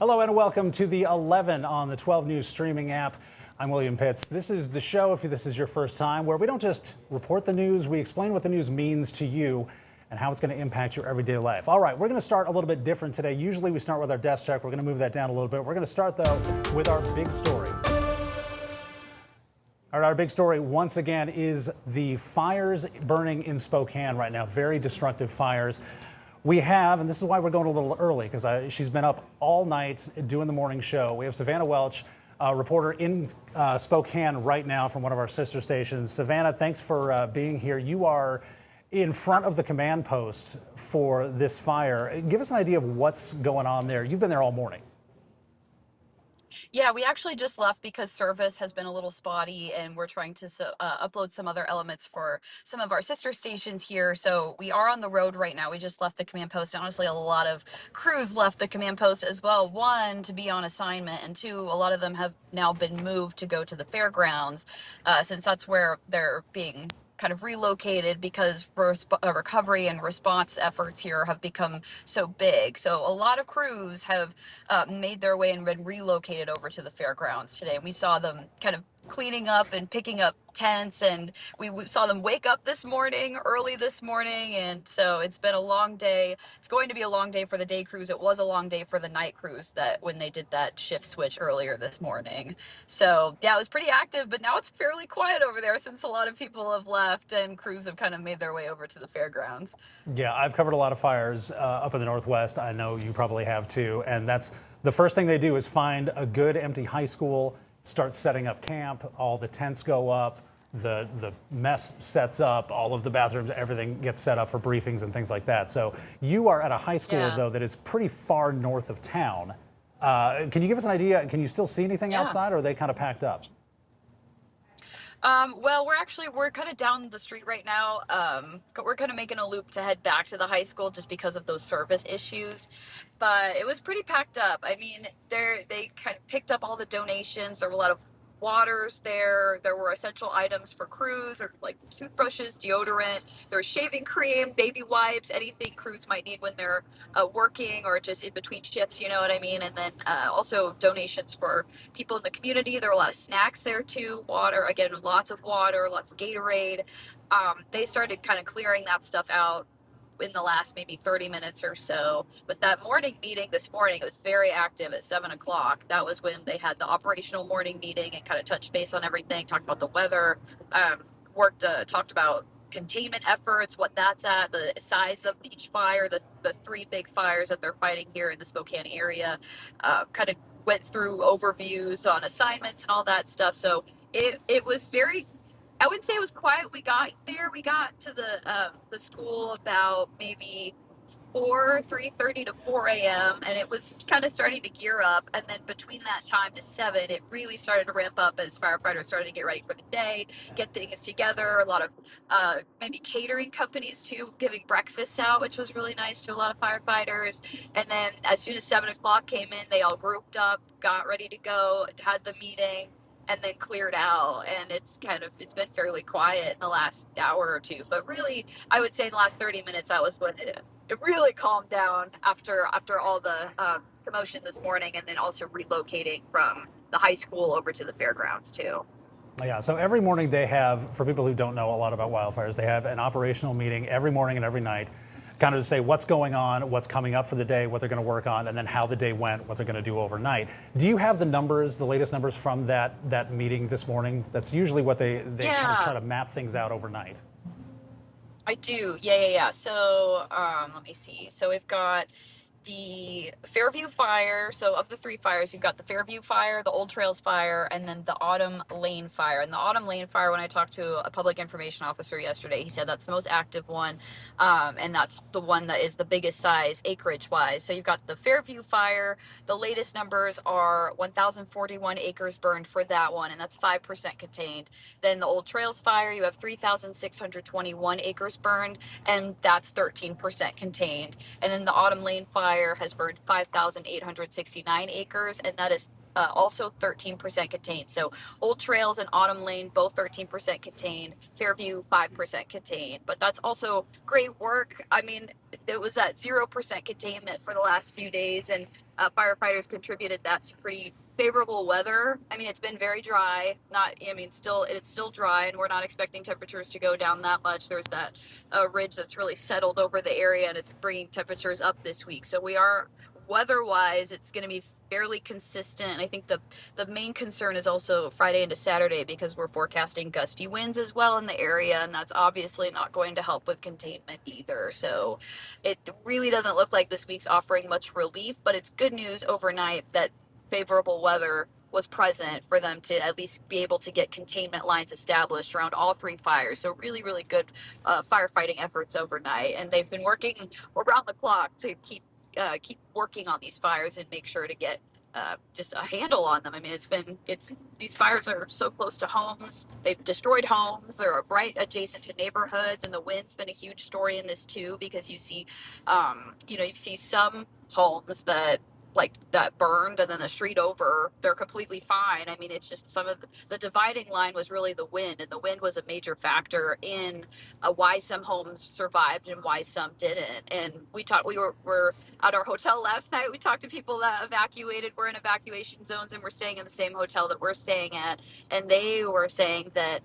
Hello and welcome to the 11 on the 12 News streaming app. I'm William Pitts. This is the show, if this is your first time, where we don't just report the news, we explain what the news means to you and how it's going to impact your everyday life. All right, we're going to start a little bit different today. Usually we start with our desk check. We're going to move that down a little bit. We're going to start, though, with our big story. All right, our big story once again is the fires burning in Spokane right now. Very destructive fires. We have, and this is why we're going a little early, because she's been up all night doing the morning show. We have Savannah Welch, a reporter in Spokane right now from one of our sister stations. Savannah, thanks for being here. You are in front of the command post for this fire. Give us an idea of what's going on there. You've been there all morning. Yeah, we actually just left because service has been a little spotty and we're trying to upload some other elements for some of our sister stations here. So we are on the road right now. We just left the command post. And honestly, a lot of crews left the command post as well. One, to be on assignment, and two, a lot of them have now been moved to go to the fairgrounds since that's where they're being kind of relocated because recovery and response efforts here have become so big. So a lot of crews have made their way and been relocated over to the fairgrounds today. And we saw them kind of cleaning up and picking up tents, and we saw them wake up early this morning, and so it's been a long day. It's going to be a long day for the day crews. It was a long day for the night crews that when they did that shift switch earlier this morning. So yeah, it was pretty active, but now it's fairly quiet over there since a lot of people have left and crews have kind of made their way over to the fairgrounds. Yeah, I've covered a lot of fires up in the Northwest. I know you probably have too. And that's the first thing they do is find a good empty high school, start setting up camp, all the tents go up, the mess sets up, all of the bathrooms, everything gets set up for briefings and things like that. So you are at a high school, though, that is pretty far north of town. Can you give us an idea? Can you still see anything outside, or are they kind of packed up? Well, we're kind of down the street right now. We're kind of making a loop to head back to the high school just because of those service issues. But it was pretty packed up. I mean, they kind of picked up all the donations. There were a lot of waters there. There were essential items for crews, or like toothbrushes, deodorant. There was shaving cream, baby wipes, anything crews might need when they're working or just in between shifts. You know what I mean? And then also donations for people in the community. There were a lot of snacks there too. Water, again, lots of water, lots of Gatorade. They started kind of clearing that stuff out in the last maybe 30 minutes or so. But that morning meeting this morning, it was very active at 7 o'clock. That was when they had the operational morning meeting and kind of touched base on everything, talked about the weather, talked about containment efforts, what that's at, the size of each fire, the three big fires that they're fighting here in the Spokane area, kind of went through overviews on assignments and all that stuff. So it was very, I would say it was quiet. We got to the school about maybe 3:30 to 4 a.m. and it was kind of starting to gear up. And then between that time to 7, it really started to ramp up as firefighters started to get ready for the day, get things together. A lot of maybe catering companies too, giving breakfasts out, which was really nice to a lot of firefighters. And then as soon as 7 o'clock came in, they all grouped up, got ready to go, had the meeting, and then cleared out. And it's been fairly quiet in the last hour or two, but really I would say in the last 30 minutes that was when it really calmed down after all the commotion this morning, and then also relocating from the high school over to the fairgrounds too. Yeah, so every morning they have, for people who don't know a lot about wildfires, they have an operational meeting every morning and every night, kind of to say what's going on, what's coming up for the day, what they're going to work on, and then how the day went, what they're going to do overnight. Do you have the numbers, the latest numbers from that meeting this morning? That's usually what they kind of try to map things out overnight. I do. Yeah. So let me see. So we've got the Fairview fire. So of the three fires, you've got the Fairview fire, the Old Trails fire, and then the Autumn Lane fire. And the Autumn Lane fire, when I talked to a public information officer yesterday, he said that's the most active one. And that's the one that is the biggest size acreage wise. So you've got the Fairview fire. The latest numbers are 1,041 acres burned for that one, and that's 5% contained. Then the Old Trails fire, you have 3,621 acres burned, and that's 13% contained. And then the Autumn Lane fire has burned 5,869 acres, and that is also 13% contained. So Old Trails and Autumn Lane, both 13% contained. Fairview, 5% contained. But that's also great work. I mean, it was at 0% containment for the last few days, and firefighters contributed that to pretty favorable weather. I mean, it's been very dry. Not, I mean, still it's still dry, and we're not expecting temperatures to go down that much. There's that ridge that's really settled over the area, and it's bringing temperatures up this week. So we are weather-wise, it's going to be fairly consistent. I think the main concern is also Friday into Saturday, because we're forecasting gusty winds as well in the area, and that's obviously not going to help with containment either. So it really doesn't look like this week's offering much relief, but it's good news overnight that favorable weather was present for them to at least be able to get containment lines established around all three fires. So really, really good firefighting efforts overnight, and they've been working around the clock to keep working on these fires and make sure to get just a handle on them. I mean, it's these fires are so close to homes. They've destroyed homes. They're right adjacent to neighborhoods, and the wind's been a huge story in this too, because you see, you see some homes that burned, and then the street over, they're completely fine. I mean, it's just some of the dividing line was really the wind, and the wind was a major factor in why some homes survived and why some didn't. And we were at our hotel last night. We talked to people that evacuated. We're in evacuation zones, and we're staying in the same hotel that we're staying at, and they were saying that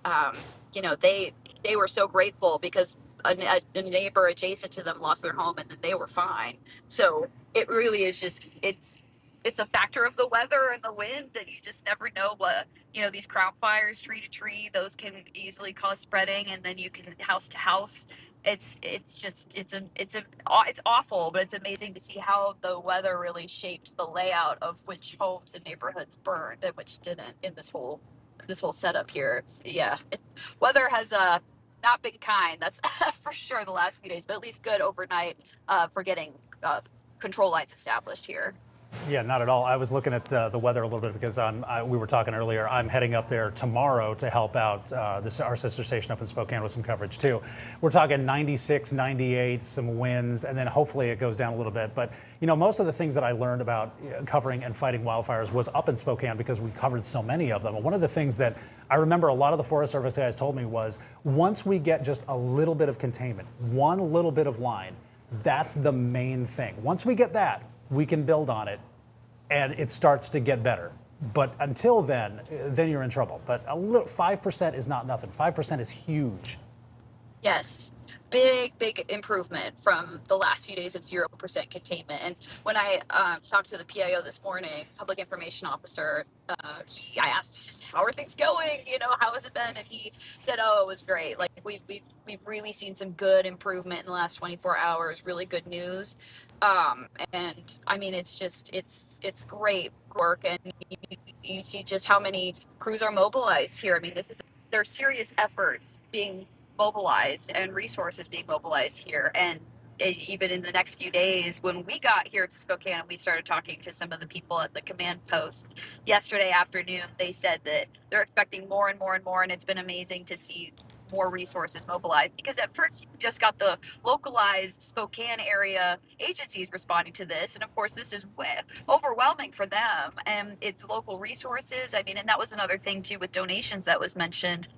they were so grateful because a neighbor adjacent to them lost their home, and then they were fine. So it really is just it's a factor of the weather and the wind, that you just never know what, these crown fires, tree to tree, those can easily cause spreading, and then you can house to house. It's awful, but it's amazing to see how the weather really shaped the layout of which homes and neighborhoods burned and which didn't in this whole setup here. Weather has not been kind, that's for sure, the last few days, but at least good overnight for getting control lines established here. Yeah, not at all. I was looking at the weather a little bit because we were talking earlier. I'm heading up there tomorrow to help out our sister station up in Spokane with some coverage too. We're talking 96, 98, some winds, and then hopefully it goes down a little bit. But most of the things that I learned about covering and fighting wildfires was up in Spokane because we covered so many of them. And one of the things that I remember a lot of the Forest Service guys told me was, once we get just a little bit of containment, one little bit of line, that's the main thing. Once we get that, we can build on it, and it starts to get better. But until then you're in trouble. But 5% is not nothing. 5% is huge. Yes, big improvement from the last few days of 0% containment. And when I talked to the PIO this morning, public information officer, I asked, just, how are things going? How has it been? And he said, oh, it was great. Like we've really seen some good improvement in the last 24 hours. Really good news. And I mean, it's great work, and you see just how many crews are mobilized here. I mean, there's serious efforts being mobilized and resources being mobilized here. And even in the next few days, when we got here to Spokane, we started talking to some of the people at the command post yesterday afternoon. They said that they're expecting more and more and more, and it's been amazing to see more resources mobilized, because at first you just got the localized Spokane area agencies responding to this, and of course this is overwhelming for them, and it's local resources. I mean, and that was another thing too with donations that was mentioned.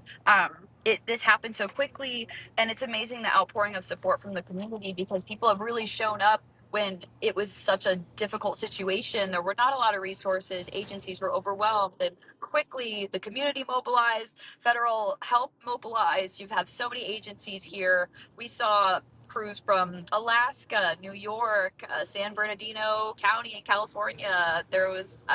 This happened so quickly, and it's amazing the outpouring of support from the community, because people have really shown up when it was such a difficult situation. There were not a lot of resources. Agencies were overwhelmed, and quickly the community mobilized, federal help mobilized. You have so many agencies here. We saw crews from Alaska, New York, San Bernardino County in California. There was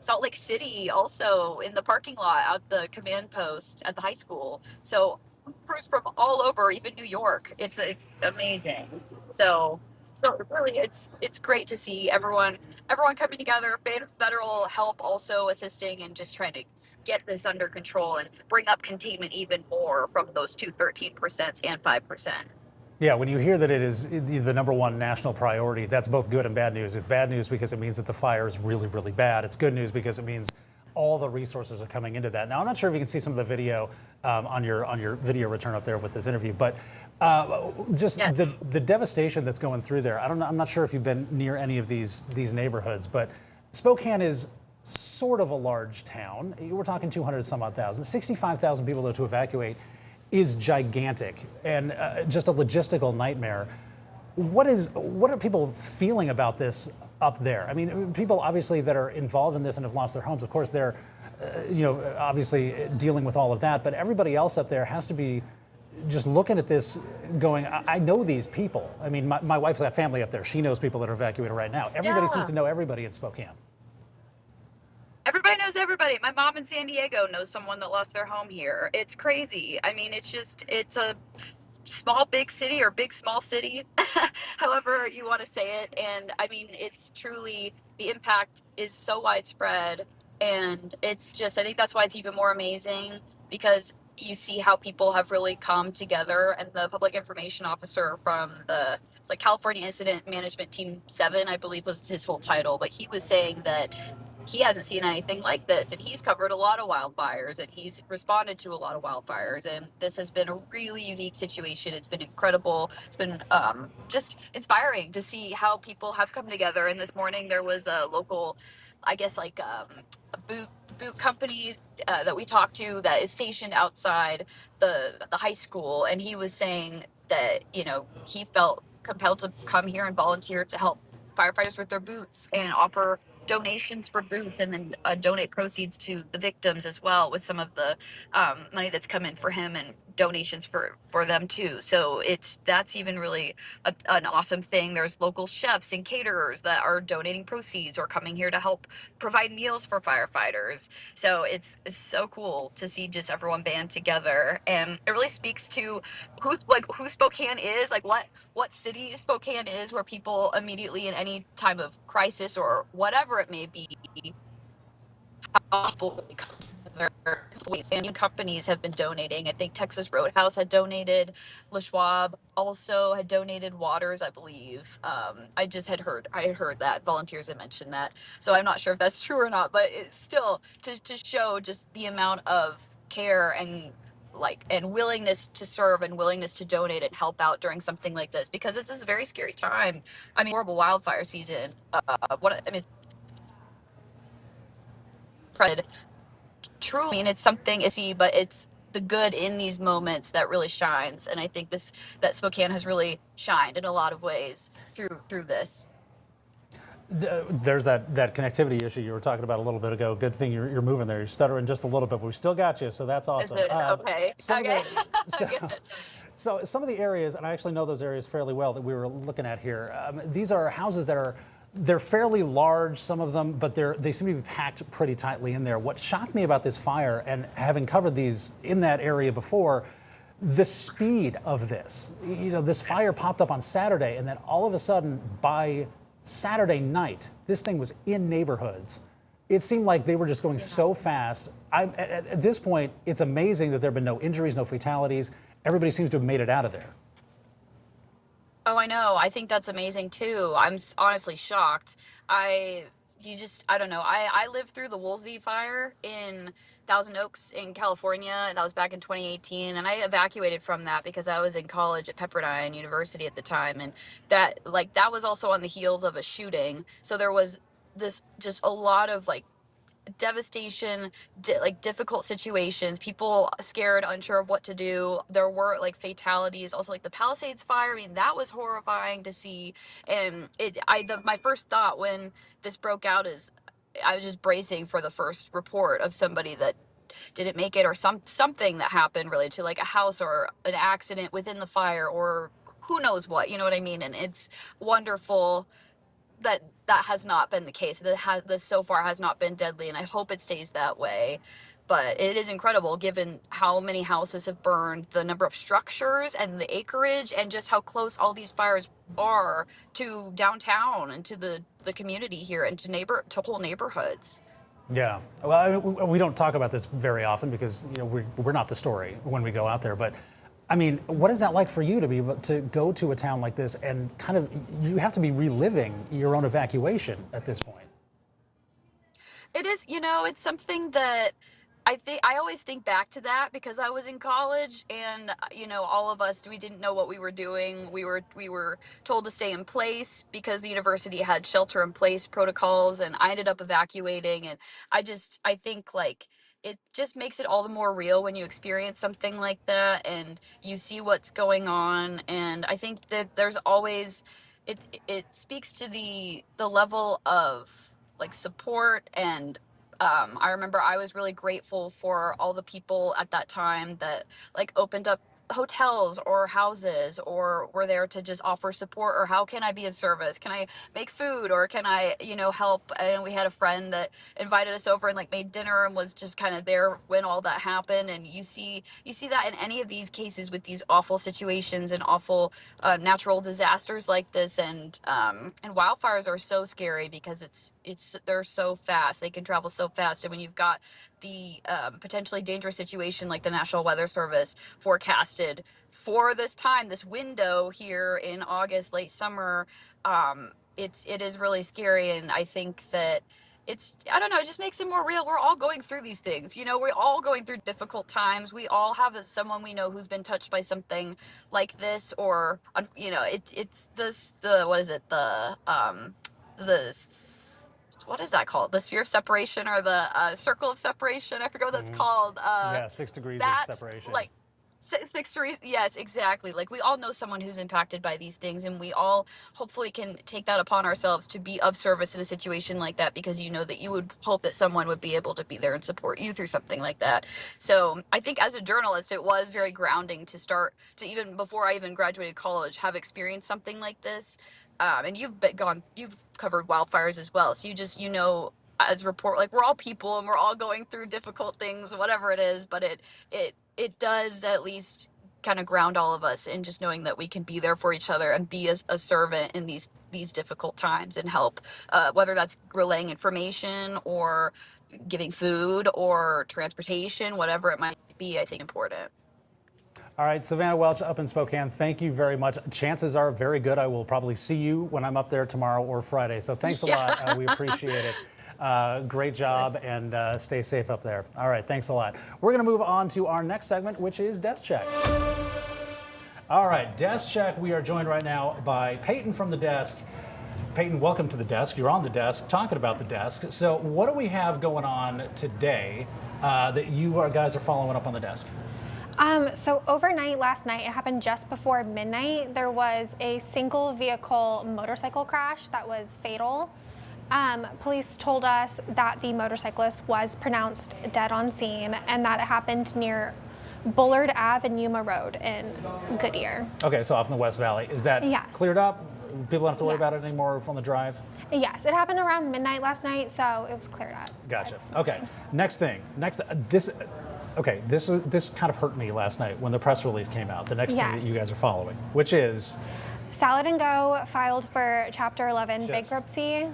Salt Lake City also in the parking lot at the command post at the high school. So crews from all over, even New York. It's amazing. So really, it's great to see everyone coming together. Federal help also assisting and just trying to get this under control and bring up containment even more from those 13% and 5%. Yeah, when you hear that it is the number one national priority, that's both good and bad news. It's bad news because it means that the fire is really, really bad. It's good news because it means all the resources are coming into that. Now, I'm not sure if you can see some of the video on your video return up there with this interview, but just yes. the devastation that's going through there. I'm not sure if you've been near any of these neighborhoods, but Spokane is sort of a large town. We're talking 200 some odd thousand, 65,000 people though to evacuate is gigantic, and just a logistical nightmare. What are people feeling about this up there? I mean, people obviously that are involved in this and have lost their homes. Of course, they're obviously dealing with all of that. But everybody else up there has to be just looking at this, going, I know these people. I mean, my wife's got family up there. She knows people that are evacuated right now. Everybody seems Yeah. to know everybody in Spokane. Everybody knows everybody. My mom in San Diego knows someone that lost their home here. It's crazy. I mean, it's a small big city or big small city, however you want to say it. And I mean, it's truly, the impact is so widespread, and it's just, I think that's why it's even more amazing, because you see how people have really come together. And the public information officer from the, it's like California Incident Management Team 7, I believe was his whole title, but he was saying that he hasn't seen anything like this, and he's covered a lot of wildfires, and he's responded to a lot of wildfires, and this has been a really unique situation. It's been incredible. It's been just inspiring to see how people have come together. And this morning there was a local, I guess, like a boot company that we talked to that is stationed outside the high school, and he was saying that he felt compelled to come here and volunteer to help firefighters with their boots and offer donations for boots, and then donate proceeds to the victims as well, with some of the money that's come in for him, and donations for them too. So that's even really an awesome thing. There's local chefs and caterers that are donating proceeds or coming here to help provide meals for firefighters. So it's so cool to see just everyone band together, and it really speaks to who Spokane is, like what city Spokane is, where people immediately, in any time of crisis or whatever it may be, people really come together. And companies have been donating. I think Texas Roadhouse had donated. Le Schwab also had donated waters, I believe. I had heard that volunteers had mentioned that. So I'm not sure if that's true or not, but it's still to show just the amount of care and willingness to serve and willingness to donate and help out during something like this, because this is a very scary time. I mean, horrible wildfire season. What I mean, Fred, truly, I mean, it's something icky, but it's the good in these moments that really shines. And I think that Spokane has really shined in a lot of ways through this. There's that connectivity issue you were talking about a little bit ago. Good thing you're moving there. You're stuttering just a little bit, but we still got you, so that's Is awesome. it okay? Some of Okay. the, Good. so some of the areas, and I actually know those areas fairly well that we were looking at here. These are houses that they're fairly large, some of them, but they seem to be packed pretty tightly in there. What shocked me about this fire, and having covered these in that area before, the speed of this. This fire popped up on Saturday, and then all of a sudden, by Saturday night, this thing was in neighborhoods. It seemed like they were just going so fast. At this point, it's amazing that there have been no injuries, no fatalities. Everybody seems to have made it out of there. Oh, I know. I think that's amazing too. I'm honestly shocked. I I don't know. I lived through the Woolsey fire in Thousand Oaks in California, and that was back in 2018. And I evacuated from that because I was in college at Pepperdine University at the time, and that was also on the heels of a shooting. So there was this just a lot of devastation, difficult situations, people scared, unsure of what to do. There were fatalities, also like the Palisades fire. I mean, that was horrifying to see. And my first thought when this broke out is I was just bracing for the first report of somebody that didn't make it, or something that happened related to like a house or an accident within the fire, or who knows what, you know what I mean? And it's wonderful that has not been the case. This so far has not been deadly, and I hope it stays that way. But it is incredible given how many houses have burned, the number of structures and the acreage, and just how close all these fires are to downtown and to the community here, and to whole neighborhoods. Yeah. Well, we don't talk about this very often because we're not the story when we go out there. But I mean, what is that like for you to be able to go to a town like this and kind of you have to be reliving your own evacuation at this point? It is, it's something that I always think back to that because I was in college, and all of us, we didn't know what we were doing. We were told to stay in place because the university had shelter in place protocols, and I ended up evacuating. And I think it just makes it all the more real when you experience something like that and you see what's going on. And I think that there's always it speaks to the level of like support. And I remember I was really grateful for all the people at that time that like opened up hotels or houses or were there to just offer support, or how can I be of service, can I make food, or can I, help. And we had a friend that invited us over and like made dinner and was just kind of there when all that happened. And you see that in any of these cases with these awful situations and awful natural disasters like this. And wildfires are so scary because they're so fast, they can travel so fast. And when you've got the potentially dangerous situation like the National Weather Service forecasted for this time, this window here in August, late summer, it is really scary. And I think that I don't know, it just makes it more real. We're all going through these things, we're all going through difficult times. We all have someone we know who's been touched by something like this, or it's this, the what is it, the what is that called, the sphere of separation, or the circle of separation, I forget what that's called. Yeah, 6 degrees of That's separation. like 6 degrees. Yes, exactly. Like we all know someone who's impacted by these things, and we all hopefully can take that upon ourselves to be of service in a situation like that, because that you would hope that someone would be able to be there and support you through something like that. So I think as a journalist, it was very grounding to start to, even before I even graduated college, have experienced something like this. And you've covered wildfires as well, so as report, like we're all people and we're all going through difficult things, whatever it is, but it does at least kind of ground all of us in just knowing that we can be there for each other and be a servant in these difficult times and help, whether that's relaying information or giving food or transportation, whatever it might be. I think important. All right, Savannah Welch up in Spokane, thank you very much. Chances are very good I will probably see you when I'm up there tomorrow or Friday. So thanks a lot. We appreciate it. Great job, and stay safe up there. All right, thanks a lot. We're going to move on to our next segment, which is Desk Check. All right, Desk Check. We are joined right now by Peyton from the desk. Peyton, welcome to the desk. You're on the desk, talking about the desk. So what do we have going on today that you guys are following up on the desk? So overnight, last night, it happened just before midnight, there was a single vehicle motorcycle crash that was fatal. Police told us that the motorcyclist was pronounced dead on scene and that it happened near Bullard Ave and Yuma Road in Goodyear. Okay, so off in the West Valley. Is that cleared up? People don't have to worry about it anymore on the drive? Yes, it happened around midnight last night, so it was cleared up. Gotcha. Okay, next thing. This kind of hurt me last night when the press release came out. The next thing that you guys are following, which is Salad and Go filed for Chapter 11 bankruptcy,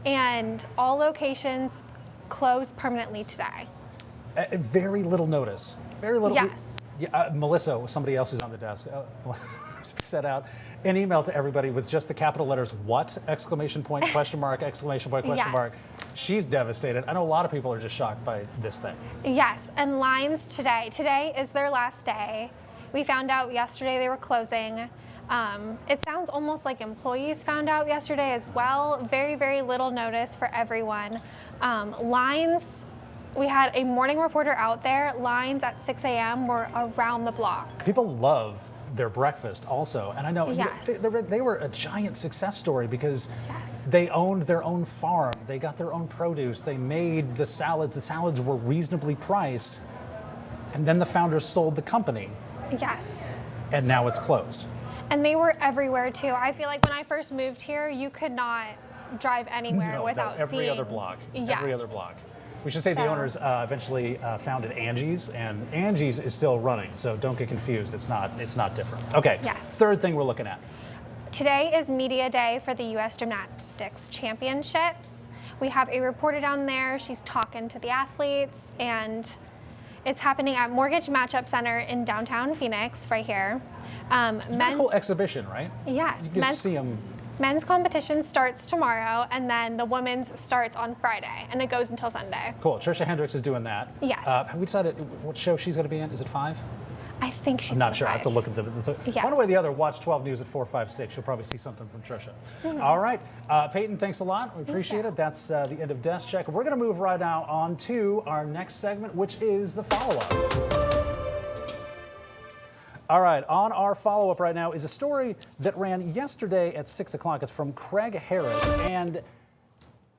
and all locations closed permanently today. Very little notice. Very little. Yes. Melissa, somebody else who's on the desk, sent out an email to everybody with just the capital letters "what?" exclamation point, question mark, exclamation point, question mark. She's devastated. I know a lot of people are just shocked by this thing. Yes, and lines today. Today is their last day. We found out yesterday they were closing. It sounds almost like employees found out yesterday as well. Very, very little notice for everyone. Lines, we had a morning reporter out there. Lines at 6 a.m. were around the block. People love their breakfast also. And I know they were a giant success story because they owned their own farm. They got their own produce. They made the salad. The salads were reasonably priced. And then the founders sold the company. Yes. And now it's closed. And they were everywhere too. I feel like when I first moved here, you could not drive anywhere without seeing. Every other block. Yes. Every other block. We should say the owners eventually founded Angie's, and Angie's is still running, so don't get confused. It's not different. Okay. Yes. Third thing we're looking at. Today is media day for the U.S. Gymnastics Championships. We have a reporter down there. She's talking to the athletes, and it's happening at Mortgage Matchup Center in downtown Phoenix, right here. It's a cool exhibition, right? Yes. You can see them. Men's competition starts tomorrow, and then the women's starts on Friday, and it goes until Sunday. Cool. Trisha Hendricks is doing that. Yes. Have we decided what show she's going to be in? Is it 5? I think she's I'm not sure. I have to 5. look at the Yes. one way or the other. Watch 12 News at 456. You'll probably see something from Tricia. All right, Peyton, thanks a lot. We appreciate it. That's the end of Desk Check. We're going to move right now on to our next segment, which is the follow-up. All right, on our follow-up right now is a story that ran yesterday at 6 o'clock. It's from Craig Harris, and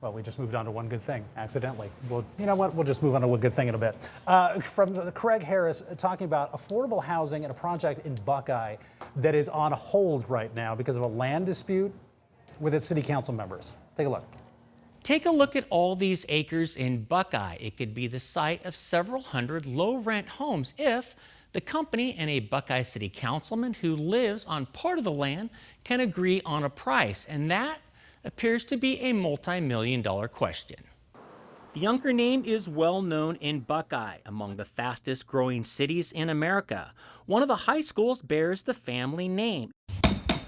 well, we just moved on to one good thing accidentally. Well, you know what? We'll just move on to one good thing in a bit. From Craig Harris talking about affordable housing and a project in Buckeye that is on hold right now because of a land dispute with its city council members. Take a look. Take a look at all these acres in Buckeye. It could be the site of several hundred low-rent homes if the company and a Buckeye City councilman who lives on part of the land can agree on a price, and that appears to be a multi-million-dollar question. The Yunker name is well known in Buckeye, among the fastest growing cities in America. One of the high schools bears the family name.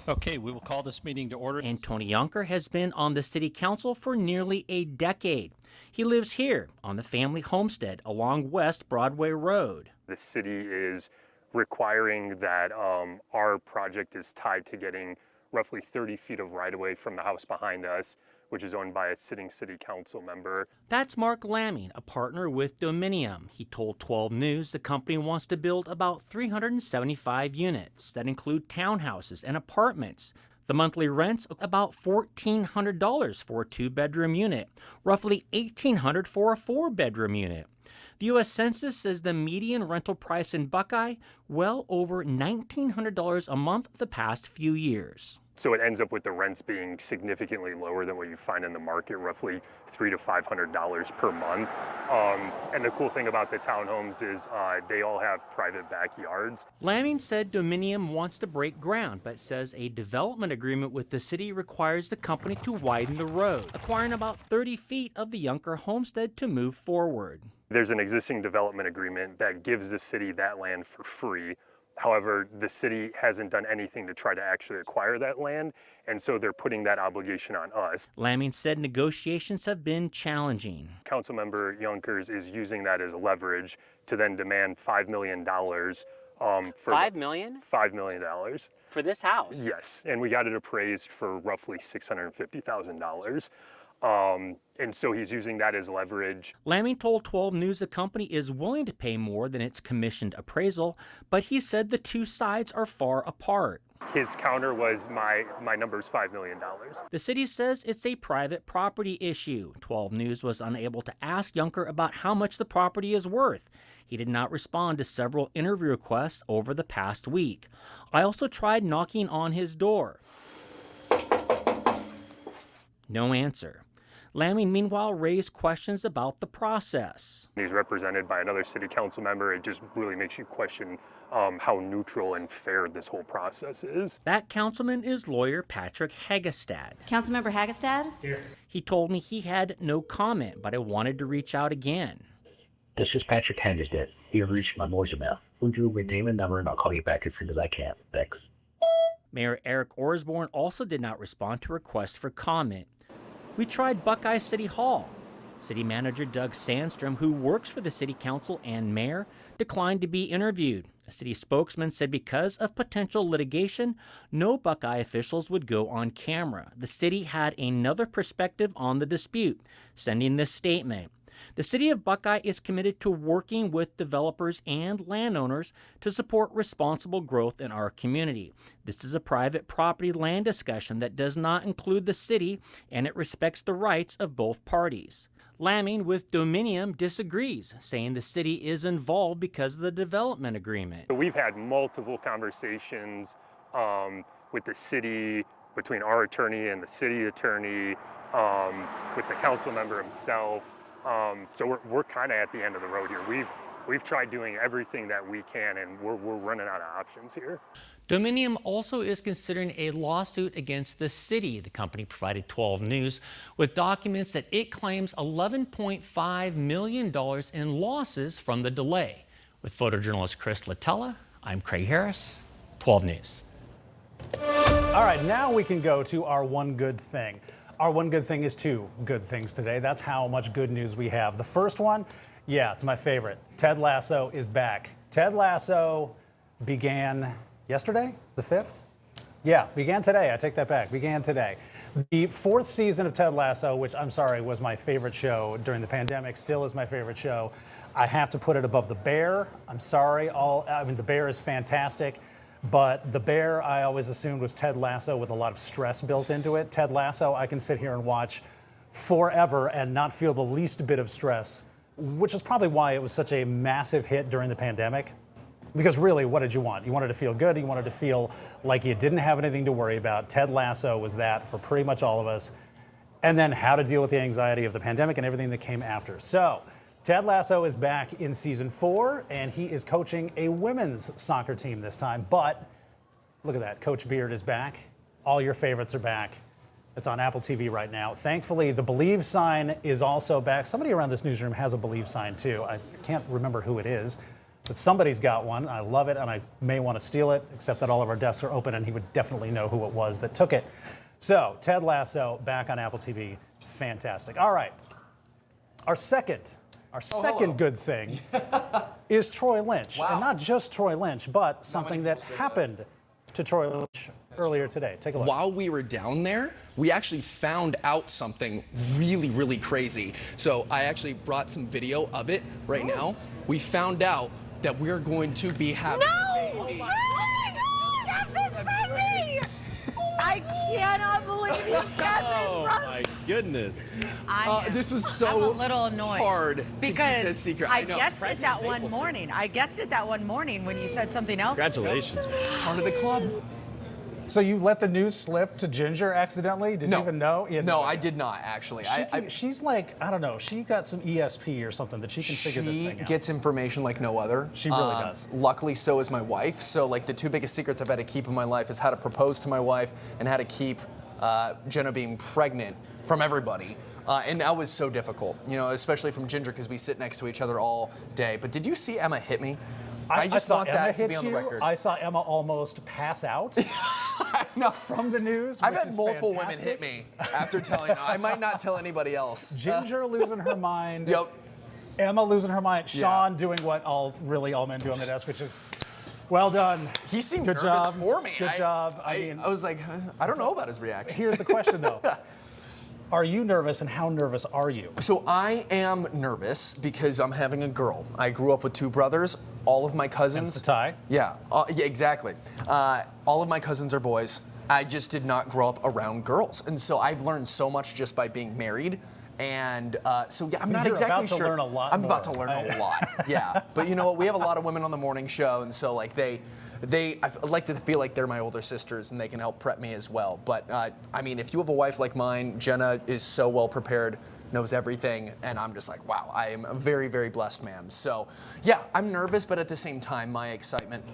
Okay, we will call this meeting to order. And Tony Yunker has been on the city council for nearly a decade. He lives here on the family homestead along West Broadway Road. The city is requiring that our project is tied to getting roughly 30 feet of right-of-way from the house behind us, which is owned by a sitting city council member. That's Mark Lamming, a partner with Dominium. He told 12 News the company wants to build about 375 units that include townhouses and apartments. The monthly rent's about $1,400 for a 2-bedroom unit, roughly $1,800 for a 4-bedroom unit. The U.S. Census says the median rental price in Buckeye well over $1,900 a month the past few years. So it ends up with the rents being significantly lower than what you find in the market, roughly $300 to $500 per month. And the cool thing about the townhomes is they all have private backyards. Lamming said Dominium wants to break ground, but says a development agreement with the city requires the company to widen the road, acquiring about 30 feet of the Yunker homestead to move forward. There's an existing development agreement that gives the city that land for free. However, the city hasn't done anything to try to actually acquire that land, and so they're putting that obligation on us. Lamming said negotiations have been challenging. Councilmember Yonkers is using that as leverage to then demand $5 million. For $5 million? $5 million. For this house? Yes, and we got it appraised for roughly $650,000. And so he's using that as leverage. Lamming told 12 News the company is willing to pay more than its commissioned appraisal, but he said the two sides are far apart. His counter was my number's $5 million. The city says it's a private property issue. 12 News was unable to ask Yunker about how much the property is worth. He did not respond to several interview requests over the past week. I also tried knocking on his door. No answer. Lamming, meanwhile, raised questions about the process. He's represented by another city council member. It just really makes you question how neutral and fair this whole process is. That councilman is lawyer Patrick Hagestad. Councilmember Hagestad? Here. He told me he had no comment, but I wanted to reach out again. This is Patrick Hagestad. You reached my voicemail. Would you retain my number and I'll call you back as soon as I can. Thanks. Mayor Eric Orsborn also did not respond to requests for comment. We tried Buckeye City Hall. City Manager Doug Sandstrom, who works for the City Council and Mayor, declined to be interviewed. A city spokesman said because of potential litigation, no Buckeye officials would go on camera. The city had another perspective on the dispute, sending this statement. The city of Buckeye is committed to working with developers and landowners to support responsible growth in our community. This is a private property land discussion that does not include the city, and it respects the rights of both parties. Lamming with Dominium disagrees, saying the city is involved because of the development agreement. We've had multiple conversations with the city, between our attorney and the city attorney, with the council member himself. So we're kind of at the end of the road here. We've tried doing everything that we can, and we're running out of options here. Dominium also is considering a lawsuit against the city. The company provided 12 News with documents that it claims $11.5 million in losses from the delay. With photojournalist Chris Latella, I'm Craig Harris, 12 News. All right, now we can go to our one good thing. Our one good thing is two good things today. That's how much good news we have. The first one, yeah, it's my favorite. Ted Lasso is back. Ted Lasso, began yesterday, the 5th? Yeah, began today. I take that back. Began today. The 4th season of Ted Lasso, which I'm sorry was my favorite show during the pandemic, still is my favorite show. I have to put it above The Bear. I'm sorry. The Bear is fantastic, but The Bear I always assumed was Ted Lasso with a lot of stress built into it. Ted Lasso I can sit here and watch forever and not feel the least bit of stress, which is probably why it was such a massive hit during the pandemic. Because really, what did you want? You wanted to feel good. You wanted to feel like you didn't have anything to worry about. Ted Lasso was that for pretty much all of us. And then how to deal with the anxiety of the pandemic and everything that came after. So Ted Lasso is back in season 4, and he is coaching a women's soccer team this time. But look at that. Coach Beard is back. All your favorites are back. It's on Apple TV right now. Thankfully, the Believe sign is also back. Somebody around this newsroom has a Believe sign, too. I can't remember who it is. But somebody's got one. I love it, and I may want to steal it, except that all of our desks are open, and he would definitely know who it was that took it. So, Ted Lasso, back on Apple TV. Fantastic. All right. Our second good thing is Troy Lynch. Wow. And not just Troy Lynch, but something that happened to Troy Lynch earlier today. Take a look. While we were down there, we actually found out something really, really crazy. So I actually brought some video of it right now. We found out that we're going to be having I cannot believe you got this from My goodness. this was I'm so a little annoyed hard to keep because this secret. I know. guessed it that one morning. I guessed it that one morning when you said something else. Congratulations. Part of the club. So you let the news slip to Ginger accidentally? Did you even know? You No, I did not actually. She's like, I don't know, she got some ESP or something that she can figure this thing out. She gets information like no other. She really does. Luckily, so is my wife. So like the two biggest secrets I've had to keep in my life is how to propose to my wife and how to keep Jenna being pregnant from everybody. And that was so difficult, you know, especially from Ginger because we sit next to each other all day. But did you see Emma hit me? I just saw want Emma that to hit be on the you. record. I saw Emma almost pass out No. from the news. I've which had is multiple fantastic. women hit me after telling. I might not tell anybody else. Ginger losing her mind. Yep. Emma losing her mind. Yeah. Sean doing what all men do on the desk, which is well done. He seemed Good nervous job. for me. Good job. I was like, I don't know about his reaction. Here's the question though. Are you nervous, and how nervous are you? So I am nervous because I'm having a girl. I grew up with two brothers. All of my cousins. Hence the tie? Yeah, exactly. All of my cousins are boys. I just did not grow up around girls, and so I've learned so much just by being married. And so yeah, I'm not You're exactly about to sure. learn a lot I'm more. about to learn a lot. Yeah, but you know what? We have a lot of women on the morning show, and so like I like to feel like they're my older sisters and they can help prep me as well. But I mean, if you have a wife like mine, Jenna is so well prepared, knows everything, and I'm just like, wow, I am a very, very blessed man. So yeah, I'm nervous, but at the same time, my excitement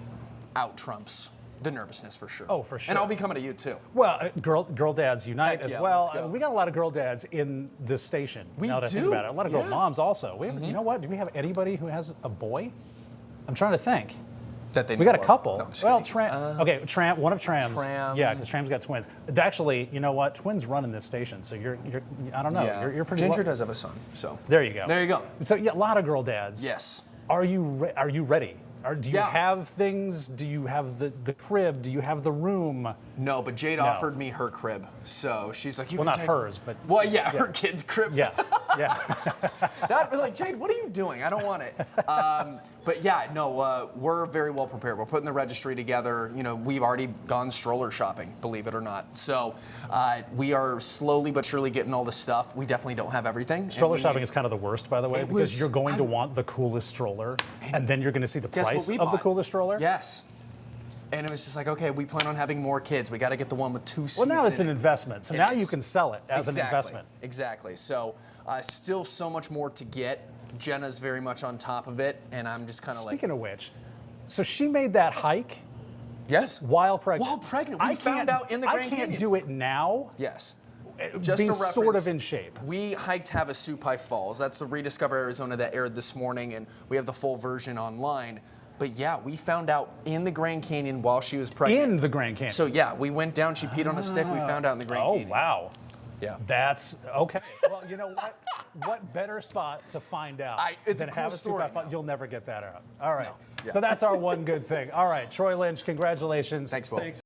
out trumps the nervousness for sure. Oh, for sure. And I'll be coming to you too. Well, girl dads unite Heck as yeah, well. let's go. We got a lot of girl dads in this station. We now that I think do? about it. A lot of girl Yeah. moms also. We have, You know what? Do we have anybody who has a boy? I'm trying to think. That they We got a know of. couple. No, I'm just Well, kidding. one of Tram's. Tram. Yeah, because Tram's got twins. Actually, you know what? Twins run in this station, so you're I don't know. Yeah. You're pretty. Ginger does have a son, so. There you go. There you go. So yeah, a lot of girl dads. Yes. Are you ready? Do you Yeah. have things? Do you have the crib? Do you have the room? No, but Jade offered me her crib, so she's like, you Well, can not take hers, but Well, yeah, her kid's crib. yeah, yeah. That like Jade, what are you doing? I don't want it. But yeah, no, we're very well prepared. We're putting the registry together. You know, we've already gone stroller shopping, believe it or not. So we are slowly but surely getting all the stuff. We definitely don't have everything. Stroller shopping is kind of the worst, by the way, because was- you're going to want the coolest stroller, and then you're going to see the Guess what price we of the bought? coolest stroller. Yes. And it was just like, okay, we plan on having more kids. We got to get the one with 2 seats. Well, now it's in an it. investment, so It now you is. can sell it as an investment. Exactly. So still so much more to get. Jenna's very much on top of it, and I'm just kind of like. Speaking of which, so she made that hike Yes. while pregnant. While pregnant. We I found can't- out in the Grand I can't Canyon. do it now. Yes. Being a sort reference, of in shape. We hiked Havasupai Falls. That's the Rediscover Arizona that aired this morning, and we have the full version online. But yeah, we found out in the Grand Canyon while she was pregnant. In the Grand Canyon. So yeah, we went down, she peed on a stick, we found out in the Grand Canyon. Oh, wow. Yeah. That's okay. Well, you know what? What better spot to find out It's a than cool have a story, super fun? though. You'll never get that out. All right. So that's our one good thing. All right, Troy Lynch, congratulations. Thanks, Will.